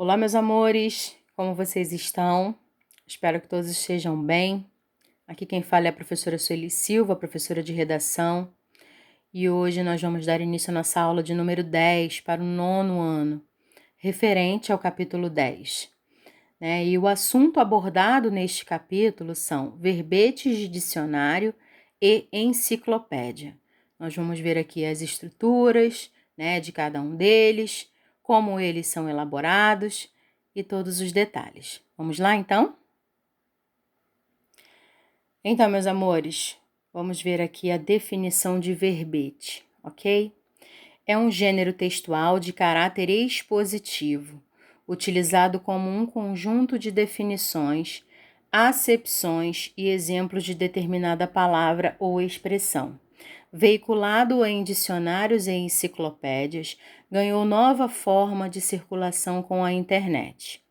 Olá, meus amores, como vocês estão? Espero que todos estejam bem. Aqui quem fala é a professora Sueli Silva, professora de redação, e hoje nós vamos dar início à nossa aula de número 10 para o 9º ano, referente ao capítulo 10. E o assunto abordado neste capítulo são verbetes de dicionário e enciclopédia. Nós vamos ver aqui as estruturas, de cada um deles, como eles são elaborados e todos os detalhes. Vamos lá, então? Então, meus amores, vamos ver aqui a definição de verbete, ok? É um gênero textual de caráter expositivo, utilizado como um conjunto de definições, acepções e exemplos de determinada palavra ou expressão. Veiculado em dicionários e enciclopédias, ganhou nova forma de circulação com a internet.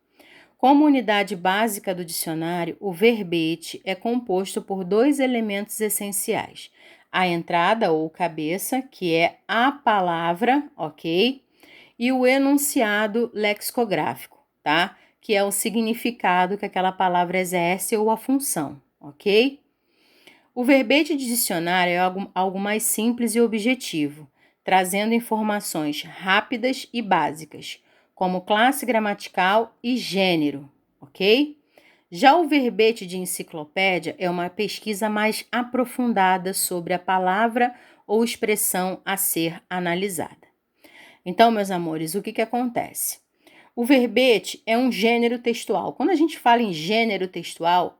Como unidade básica do dicionário, o verbete é composto por dois elementos essenciais: a entrada ou cabeça, que é a palavra, ok? E o enunciado lexicográfico, tá? Que é o significado que aquela palavra exerce ou a função, ok? O verbete de dicionário é algo mais simples e objetivo, trazendo informações rápidas e básicas, como classe gramatical e gênero, ok? Já o verbete de enciclopédia é uma pesquisa mais aprofundada sobre a palavra ou expressão a ser analisada. Então, meus amores, o que acontece? O verbete é um gênero textual. Quando a gente fala em gênero textual,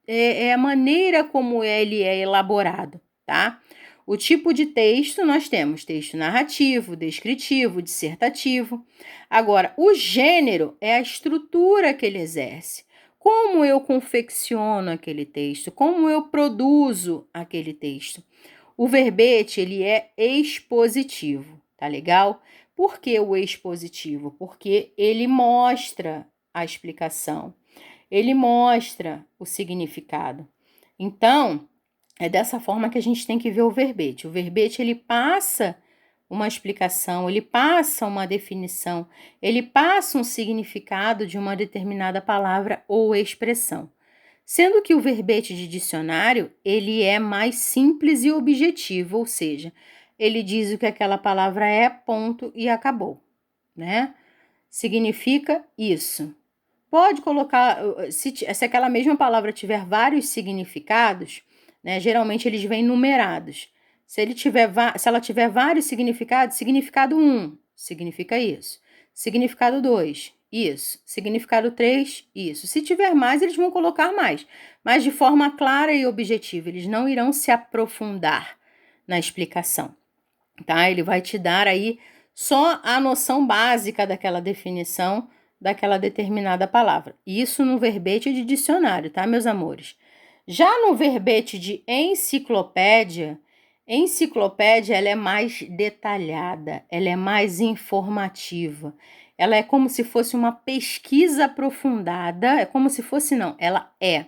é a maneira como ele é elaborado, tá? O tipo de texto, nós temos texto narrativo, descritivo, dissertativo. Agora, o gênero é a estrutura que ele exerce. Como eu confecciono aquele texto, como eu produzo aquele texto. O verbete, ele é expositivo, tá legal? Por que o expositivo? Porque ele mostra a explicação, ele mostra o significado. Então, é dessa forma que a gente tem que ver o verbete. O verbete, ele passa uma explicação, ele passa uma definição, ele passa um significado de uma determinada palavra ou expressão. Sendo que o verbete de dicionário, ele é mais simples e objetivo, ou seja, ele diz o que aquela palavra é, ponto, e acabou, né? Significa isso. Pode colocar, se aquela mesma palavra tiver vários significados, né? Geralmente eles vêm numerados. Se ela tiver vários significados, significado 1 significa isso. Significado 2, isso. Significado 3, isso. Se tiver mais, eles vão colocar mais, mas de forma clara e objetiva. Eles não irão se aprofundar na explicação, tá? Ele vai te dar aí só a noção básica daquela definição daquela determinada palavra. Isso no verbete de dicionário, tá, meus amores? Já no verbete de enciclopédia, ela é mais detalhada, ela é mais informativa. Ela é como se fosse uma pesquisa aprofundada, ela é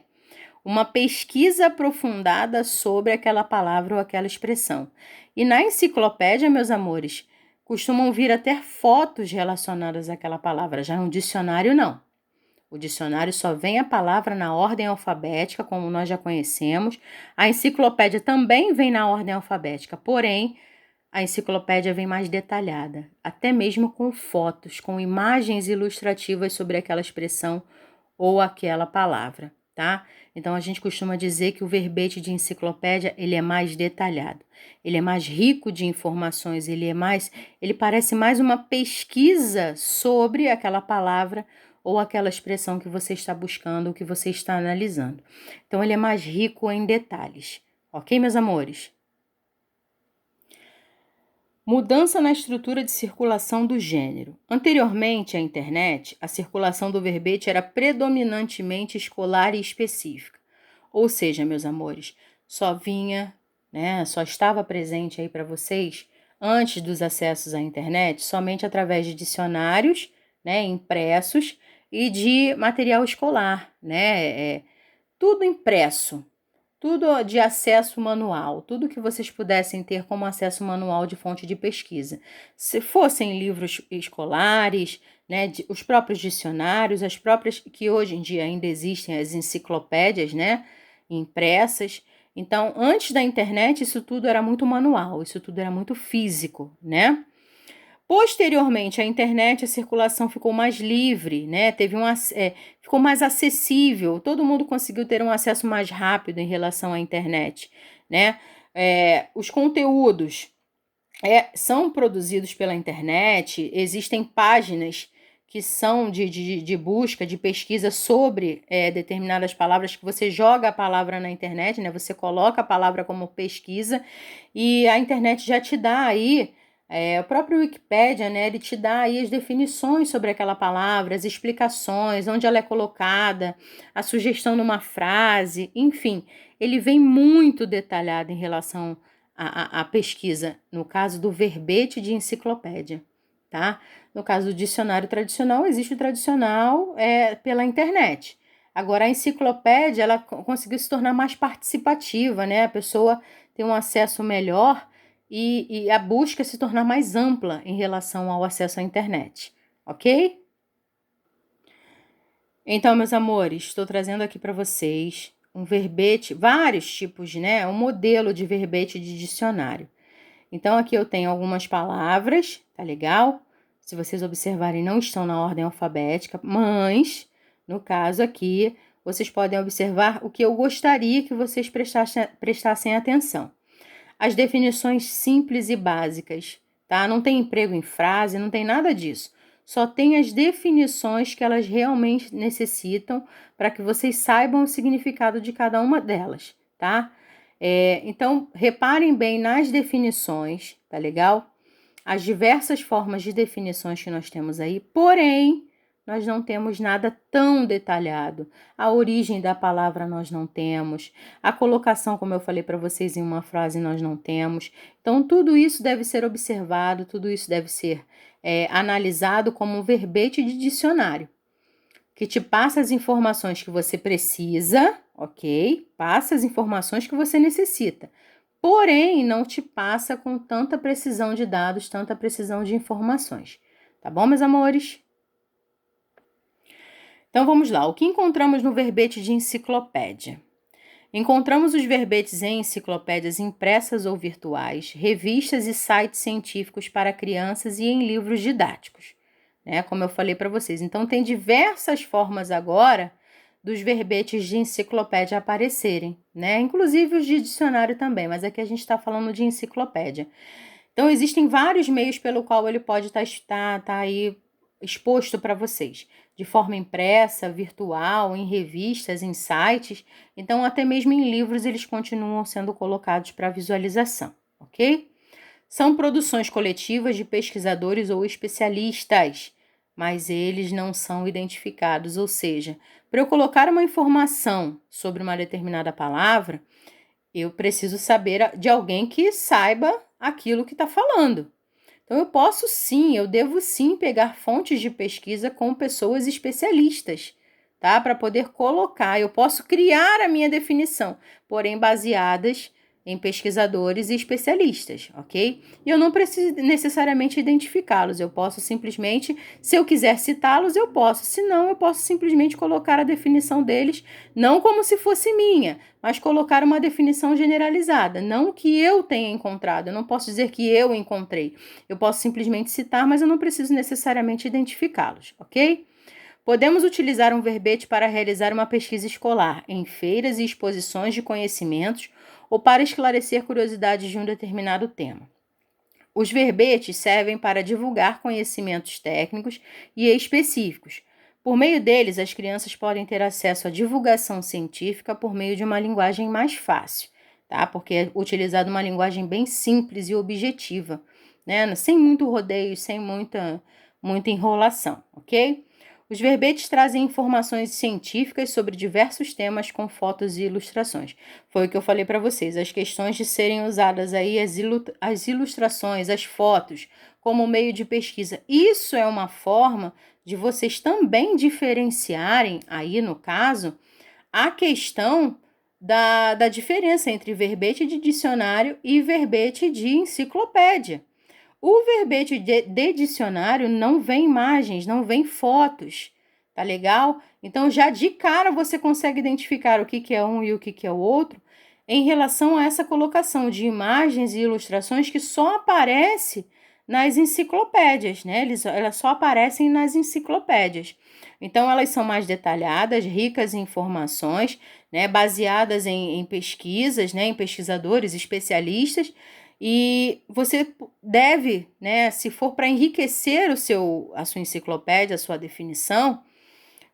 uma pesquisa aprofundada sobre aquela palavra ou aquela expressão. E na enciclopédia, meus amores, costumam vir até fotos relacionadas àquela palavra. Já no dicionário, não. O dicionário só vem a palavra na ordem alfabética, como nós já conhecemos. A enciclopédia também vem na ordem alfabética, porém, a enciclopédia vem mais detalhada, até mesmo com fotos, com imagens ilustrativas sobre aquela expressão ou aquela palavra, tá? Então, a gente costuma dizer que o verbete de enciclopédia, ele é mais detalhado, ele é mais rico de informações, ele parece mais uma pesquisa sobre aquela palavra ou aquela expressão que você está buscando, ou que você está analisando. Então, ele é mais rico em detalhes, ok, meus amores? Mudança na estrutura de circulação do gênero. Anteriormente à internet, a circulação do verbete era predominantemente escolar e específica. Ou seja, meus amores, só estava presente aí para vocês, antes dos acessos à internet, somente através de dicionários, impressos e de material escolar, tudo impresso. Tudo de acesso manual, tudo que vocês pudessem ter como acesso manual de fonte de pesquisa. Se fossem livros escolares, né, os próprios dicionários, as próprias, que hoje em dia ainda existem as enciclopédias, né, impressas. Então, antes da internet, isso tudo era muito manual, isso tudo era muito físico, né? Posteriormente, a internet, a circulação ficou mais livre, né? Ficou mais acessível, todo mundo conseguiu ter um acesso mais rápido em relação à internet, né? Os conteúdos são produzidos pela internet, existem páginas que são de busca, de pesquisa sobre determinadas palavras, que você joga a palavra na internet, né? Você coloca a palavra como pesquisa e a internet já te dá aí, o próprio Wikipédia, né? Ele te dá aí as definições sobre aquela palavra, as explicações, onde ela é colocada, a sugestão numa frase, enfim, ele vem muito detalhado em relação a pesquisa, no caso do verbete de enciclopédia, tá? No caso do dicionário tradicional, existe o tradicional pela internet. Agora, a enciclopédia, ela conseguiu se tornar mais participativa, né? A pessoa tem um acesso melhor e a busca se tornar mais ampla em relação ao acesso à internet, ok? Então, meus amores, estou trazendo aqui para vocês um verbete, vários tipos, né? Um modelo de verbete de dicionário. Então, aqui eu tenho algumas palavras, tá legal? Se vocês observarem, não estão na ordem alfabética, mas, no caso aqui, vocês podem observar o que eu gostaria que vocês prestassem atenção. As definições simples e básicas, tá? Não tem emprego em frase, não tem nada disso. Só tem as definições que elas realmente necessitam para que vocês saibam o significado de cada uma delas, tá? Então, reparem bem nas definições, tá legal? As diversas formas de definições que nós temos aí, porém, nós não temos nada tão detalhado. A origem da palavra nós não temos, a colocação, como eu falei para vocês, em uma frase nós não temos. Então, tudo isso deve ser observado, tudo isso deve ser analisado como um verbete de dicionário, que te passa as informações que você precisa, ok? Passa as informações que você necessita. Porém, não te passa com tanta precisão de dados, tanta precisão de informações. Tá bom, meus amores? Então, vamos lá. O que encontramos no verbete de enciclopédia? Encontramos os verbetes em enciclopédias impressas ou virtuais, revistas e sites científicos para crianças e em livros didáticos, né? Como eu falei para vocês. Então, tem diversas formas agora dos verbetes de enciclopédia aparecerem, né? Inclusive os de dicionário também, mas aqui a gente está falando de enciclopédia. Então, existem vários meios pelo qual ele pode estar aí exposto para vocês, de forma impressa, virtual, em revistas, em sites. Então, até mesmo em livros, eles continuam sendo colocados para visualização, ok? São produções coletivas de pesquisadores ou especialistas, mas eles não são identificados, ou seja, para eu colocar uma informação sobre uma determinada palavra, eu preciso saber de alguém que saiba aquilo que está falando. Então, eu devo sim pegar fontes de pesquisa com pessoas especialistas, tá? Para poder colocar, eu posso criar a minha definição, porém baseadas em pesquisadores e especialistas, ok? E eu não preciso necessariamente identificá-los, eu posso simplesmente, se eu quiser citá-los, eu posso, se não, eu posso simplesmente colocar a definição deles, não como se fosse minha, mas colocar uma definição generalizada, não que eu tenha encontrado, eu não posso dizer que eu encontrei, eu posso simplesmente citar, mas eu não preciso necessariamente identificá-los, ok? Podemos utilizar um verbete para realizar uma pesquisa escolar, em feiras e exposições de conhecimentos ou para esclarecer curiosidades de um determinado tema. Os verbetes servem para divulgar conhecimentos técnicos e específicos. Por meio deles, as crianças podem ter acesso à divulgação científica por meio de uma linguagem mais fácil, tá? Porque é utilizada uma linguagem bem simples e objetiva, né? Sem muito rodeio, sem muita enrolação, ok? Os verbetes trazem informações científicas sobre diversos temas com fotos e ilustrações. Foi o que eu falei para vocês, as questões de serem usadas aí as ilustrações, as fotos, como meio de pesquisa. Isso é uma forma de vocês também diferenciarem, aí no caso, a questão da diferença entre verbete de dicionário e verbete de enciclopédia. O verbete de dicionário não vem imagens, não vem fotos, tá legal? Então, já de cara você consegue identificar o que é um e o que é o outro em relação a essa colocação de imagens e ilustrações que só aparece nas enciclopédias, né? Elas só aparecem nas enciclopédias. Então, elas são mais detalhadas, ricas em informações, né? Baseadas em pesquisas, né? Em pesquisadores, especialistas, e você deve, né? Se for para enriquecer a sua enciclopédia, a sua definição,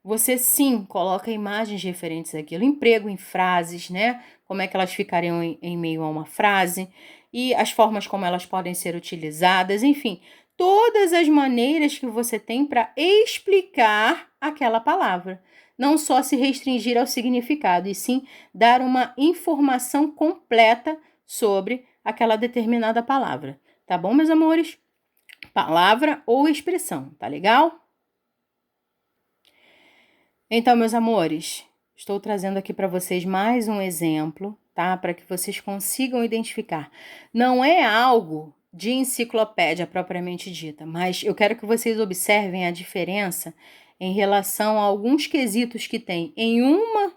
você sim coloca imagens referentes àquilo, emprego em frases, né? Como é que elas ficariam em meio a uma frase e as formas como elas podem ser utilizadas, enfim, todas as maneiras que você tem para explicar aquela palavra. Não só se restringir ao significado, e sim dar uma informação completa sobre aquela determinada palavra. Tá bom, meus amores? Palavra ou expressão, tá legal? Então, meus amores, estou trazendo aqui para vocês mais um exemplo, tá? Para que vocês consigam identificar. Não é algo de enciclopédia propriamente dita, mas eu quero que vocês observem a diferença em relação a alguns quesitos que tem em uma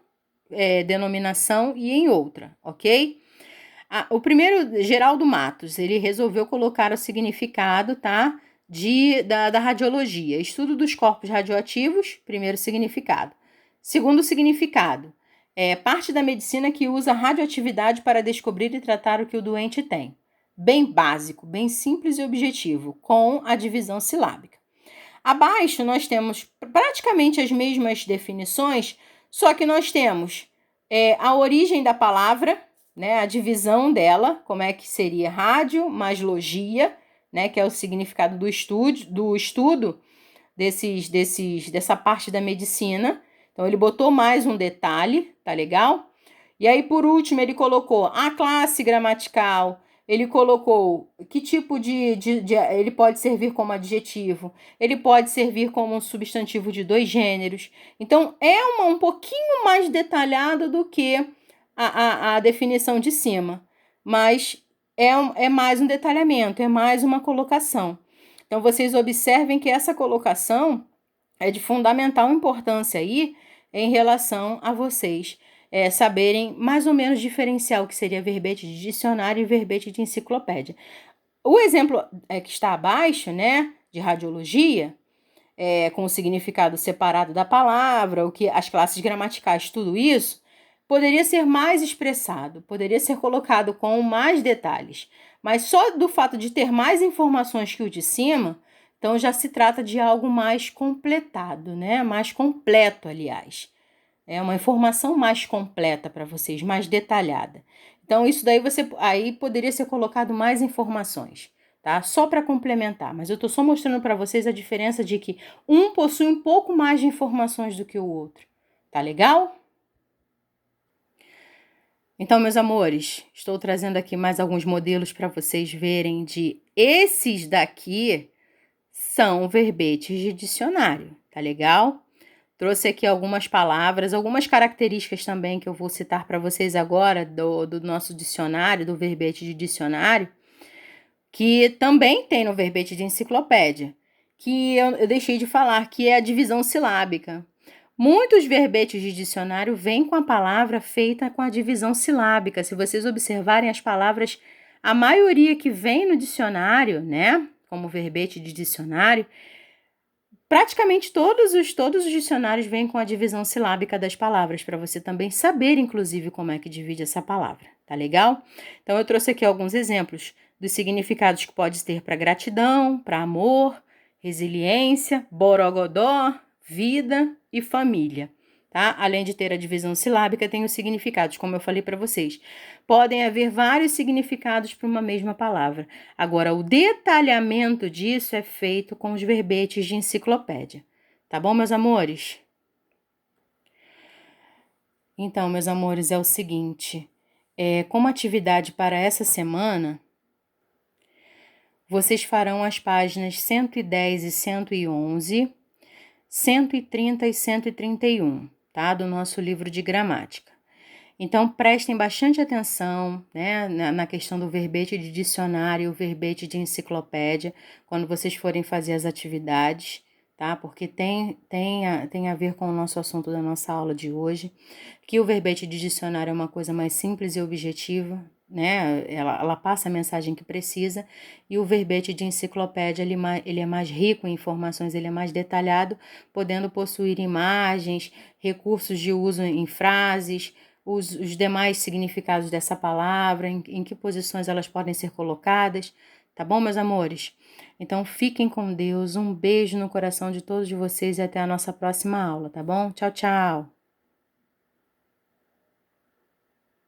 denominação e em outra, ok? O primeiro, Geraldo Matos, ele resolveu colocar o significado, tá? Da radiologia. Estudo dos corpos radioativos, primeiro significado. Segundo significado, parte da medicina que usa radioatividade para descobrir e tratar o que o doente tem. Bem básico, bem simples e objetivo, com a divisão silábica. Abaixo nós temos praticamente as mesmas definições, só que nós temos a origem da palavra, né, a divisão dela, como é que seria rádio mais logia, né, que é o significado do estudo dessa parte da medicina. Então, ele botou mais um detalhe, tá legal? E aí, por último, ele colocou a classe gramatical, ele colocou que tipo ele pode servir como adjetivo, ele pode servir como um substantivo de 2 gêneros. Então, é um pouquinho mais detalhado do que a definição de cima, mas é mais um detalhamento, é mais uma colocação. Então, vocês observem que essa colocação é de fundamental importância aí em relação a vocês saberem mais ou menos diferenciar o que seria verbete de dicionário e verbete de enciclopédia. O exemplo que está abaixo, né, de radiologia, com o significado separado da palavra, o que as classes gramaticais, tudo isso, poderia ser mais expressado, poderia ser colocado com mais detalhes. Mas só do fato de ter mais informações que o de cima, então já se trata de algo mais completado, né? Mais completo, aliás. É uma informação mais completa para vocês, mais detalhada. Então, isso daí aí poderia ser colocado mais informações, tá? Só para complementar, mas eu estou só mostrando para vocês a diferença de que um possui um pouco mais de informações do que o outro. Tá legal? Então, meus amores, estou trazendo aqui mais alguns modelos para vocês verem de esses daqui são verbetes de dicionário, tá legal? Trouxe aqui algumas palavras, algumas características também que eu vou citar para vocês agora do nosso dicionário, do verbete de dicionário, que também tem no verbete de enciclopédia, que eu deixei de falar, que é a divisão silábica. Muitos verbetes de dicionário vêm com a palavra feita com a divisão silábica. Se vocês observarem as palavras, a maioria que vem no dicionário, né, como verbete de dicionário, praticamente todos os dicionários vêm com a divisão silábica das palavras, para você também saber, inclusive, como é que divide essa palavra, tá legal? Então, eu trouxe aqui alguns exemplos dos significados que pode ter para gratidão, para amor, resiliência, borogodó, vida e família, tá? Além de ter a divisão silábica, tem os significados, como eu falei para vocês. Podem haver vários significados para uma mesma palavra. Agora, o detalhamento disso é feito com os verbetes de enciclopédia. Tá bom, meus amores? Então, meus amores, é o seguinte. Como atividade para essa semana, vocês farão as páginas 110 e 111, 130 e 131, tá? Do nosso livro de gramática. Então, prestem bastante atenção, né, na questão do verbete de dicionário, o verbete de enciclopédia, quando vocês forem fazer as atividades, tá? Porque tem a ver com o nosso assunto da nossa aula de hoje, que o verbete de dicionário é uma coisa mais simples e objetiva, né? Ela passa a mensagem que precisa, e o verbete de enciclopédia, ele é mais rico em informações, ele é mais detalhado, podendo possuir imagens, recursos de uso em frases, os demais significados dessa palavra, em que posições elas podem ser colocadas, tá bom, meus amores? Então, fiquem com Deus, um beijo no coração de todos vocês e até a nossa próxima aula, tá bom? Tchau, tchau!